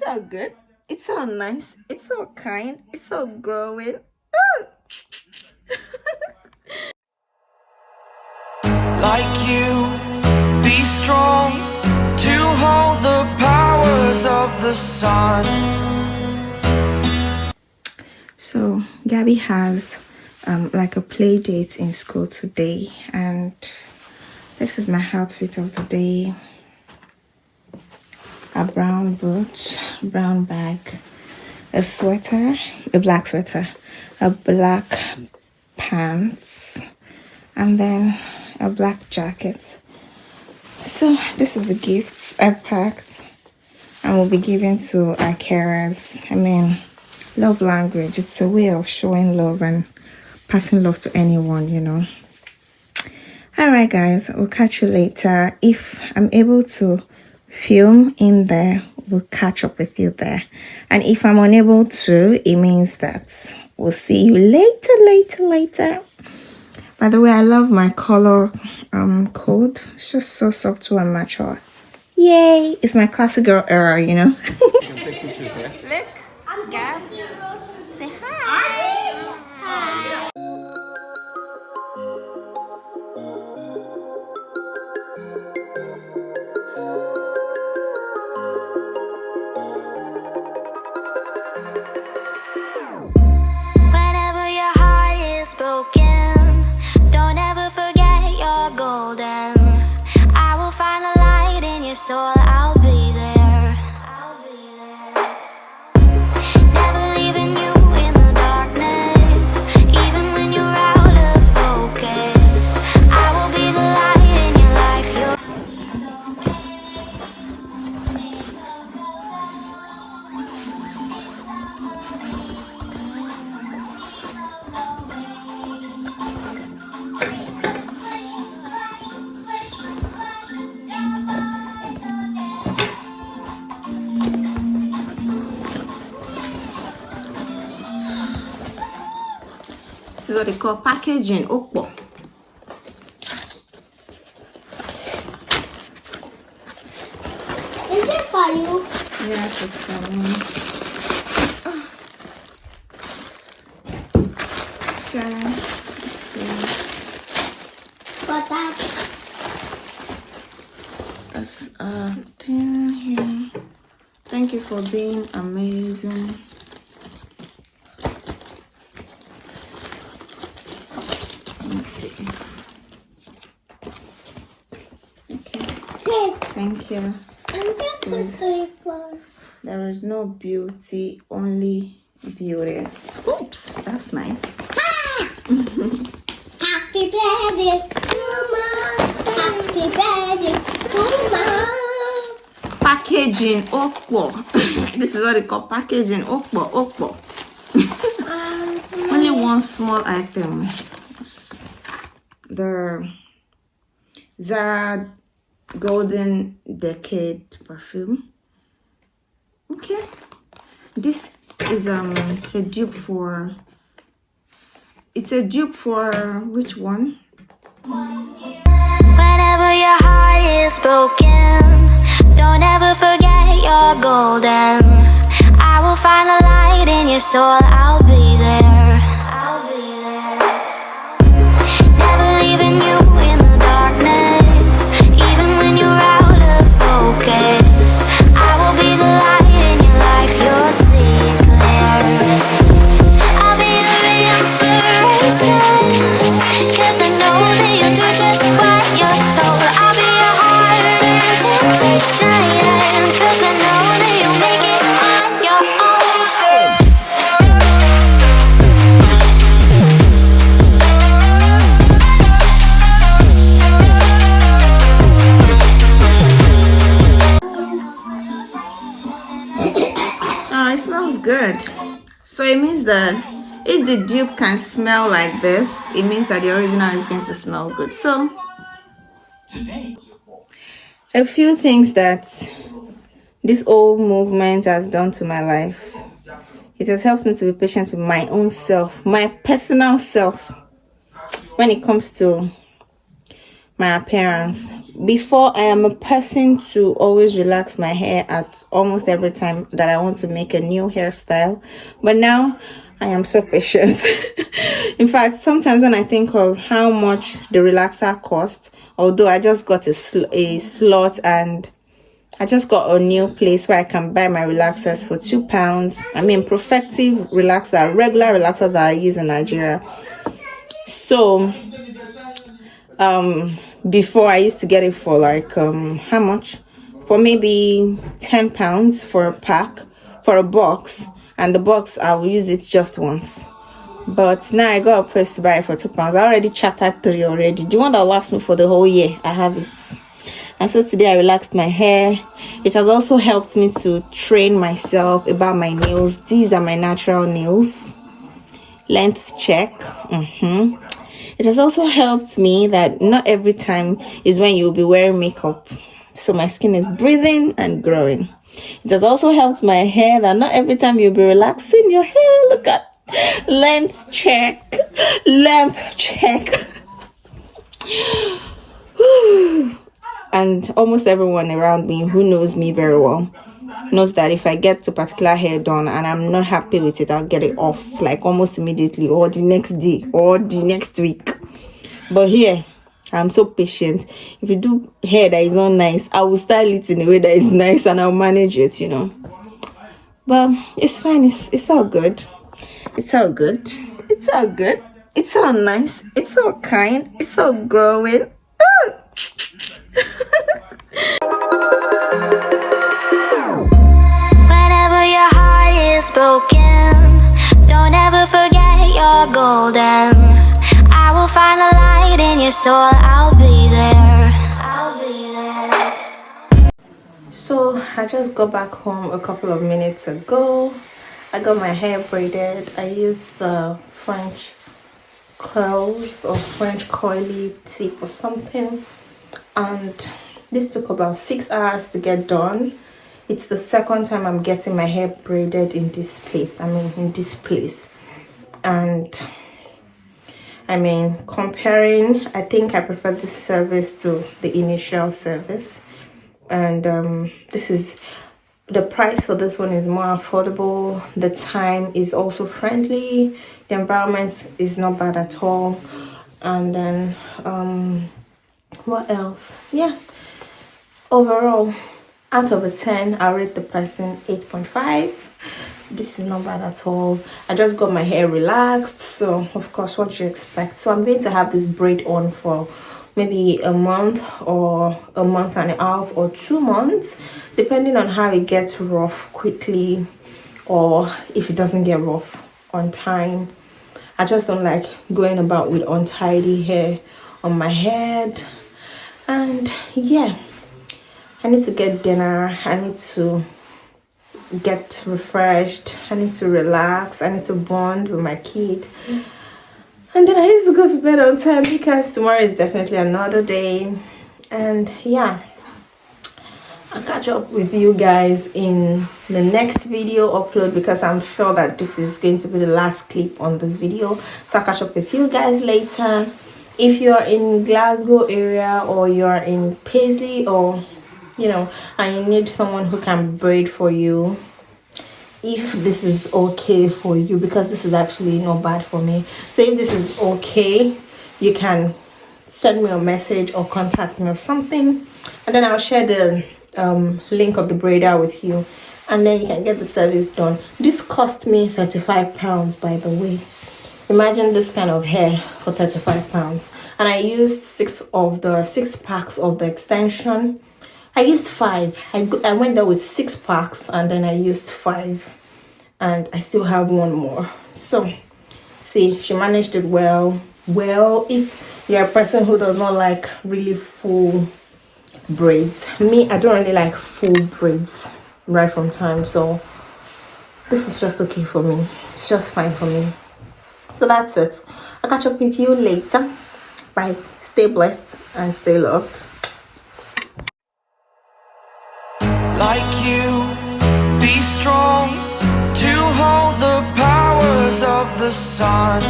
so good. It's so nice. It's so kind. It's so growing. Like you, be strong to hold the powers of the sun. So Gabby has like a play date in school today, and this is my outfit of the day. A brown boots, brown bag, a sweater, a black sweater, a black pants, and then a black jacket. So this is the gifts I packed and will be given to our carers. I mean, love language, it's a way of showing love and passing love to anyone, you know. All right guys, we'll catch you later. If I'm able to film in there, we'll catch up with you there, and if I'm unable to, it means that we'll see you later. By the way, I love my color code. It's just so subtle and mature. Yay, it's my classic girl era, you know. You can take pictures here. Look, guys, say hi. Whenever your heart is broken, don't ever forget you're golden. I will find the light in your soul, I'll be there. Never leaving you in the darkness, even when you're out of focus. I will be the light in your life. This is what they call packaging. Okpo. Is it for you? Yes, it's for me. Okay, let's see. For that. There's a thing here. Thank you for being amazing. Let's see. Okay, Tape. thank you. And this is the floor. There is no beauty, only beauties. Oops, that's nice. Happy birthday to Mom. Happy birthday to Mom. Packaging okpo. This is what they call packaging okpo. Only one small item. The ZARA Golden Decade perfume. Okay, this is a dupe for. It's a dupe for which one? Whenever your heart is broken, don't ever forget you're golden. I will find the light in your soul, I'll be there. Never leaving you in the darkness, even when you're out of focus. I will be the light in your life, you'll see it clear. I'll be your inspiration, 'cause I know that you'll do just what you're told. I'll be your heart and temptation, 'cause I know that you'll make it on your own. Oh, it smells good. So it means that if the dupe can smell like this, it means that the original is going to smell good. So a few things that this whole movement has done to my life. It has helped me to be patient with my own self, my personal self, when it comes to my appearance. Before, I am a person to always relax my hair at almost every time that I want to make a new hairstyle, but now I am so patient. In fact, sometimes when I think of how much the relaxer cost, although I just got a slot and I just got a new place where I can buy my relaxers for £2. I mean, Profective relaxer, regular relaxers that I use in Nigeria. So before I used to get it for like how much, for maybe £10 for a pack, for a box, and the box I will use it just once. But now I got a place to buy it for £2. I already chattered 3 already. The one that will last me for the whole year, I have it. And so today I relaxed my hair. It has also helped me to train myself about my nails. These are my natural nails. Length check. It has also helped me that not every time is when you'll be wearing makeup. So my skin is breathing and growing. It has also helped my hair that not every time you'll be relaxing your hair. Look at length check. Length check. And almost everyone around me who knows me very well knows that if I get a particular hair done and I'm not happy with it, I'll get it off like almost immediately, or the next day, or the next week. But here, I'm so patient. If you do hair that is not nice, I will style it in a way that is nice and I'll manage it, you know. But it's fine. It's all good. It's all good. It's all good. It's all nice. It's all kind. It's all growing. Whenever your heart is broken, don't ever forget you're golden. I will find a light in your soul, I'll be there. I'll be there. So I just got back home a couple of minutes ago. I got my hair braided. I used the French curls or French coily tip or something, and this took about 6 hours to get done. It's the second time I'm getting my hair braided in this place. In this place. And comparing, I think I prefer this service to the initial service. And this is, the price for this one is more affordable. The time is also friendly. The environment is not bad at all. And then what else? Yeah, overall, out of a 10, I rate the person 8.5. This is not bad at all. I just got my hair relaxed, so of course, what do you expect? So I'm going to have this braid on for maybe a month or a month and a half or 2 months, depending on how it gets rough quickly or if it doesn't get rough on time. I just don't like going about with untidy hair on my head. And yeah, I need to get dinner. I need to get refreshed. I need to relax. I need to bond with my kid. And then I need to go to bed on time because tomorrow is definitely another day. And yeah, I'll catch up with you guys in the next video upload, because I'm sure that this is going to be the last clip on this video. So I'll catch up with you guys later. If you're in Glasgow area or you're in Paisley, or and you need someone who can braid for you, if this is okay for you, because this is actually not bad for me. So if this is okay, you can send me a message or contact me or something, and then I'll share the link of the braider with you, and then you can get the service done. This cost me £35, by the way. Imagine this kind of hair for £35. And I used 6 packs of the extension. I used 5. I went there with 6 packs, and then I used 5, and I still have 1 more. So see, she managed it well. If you're a person who does not like really full braids, me, I don't really like full braids right from time, so this is just okay for me. It's just fine for me. So that's it. I'll catch up with you later. Bye. Stay blessed and stay loved. Like you, be strong to hold the powers of the sun.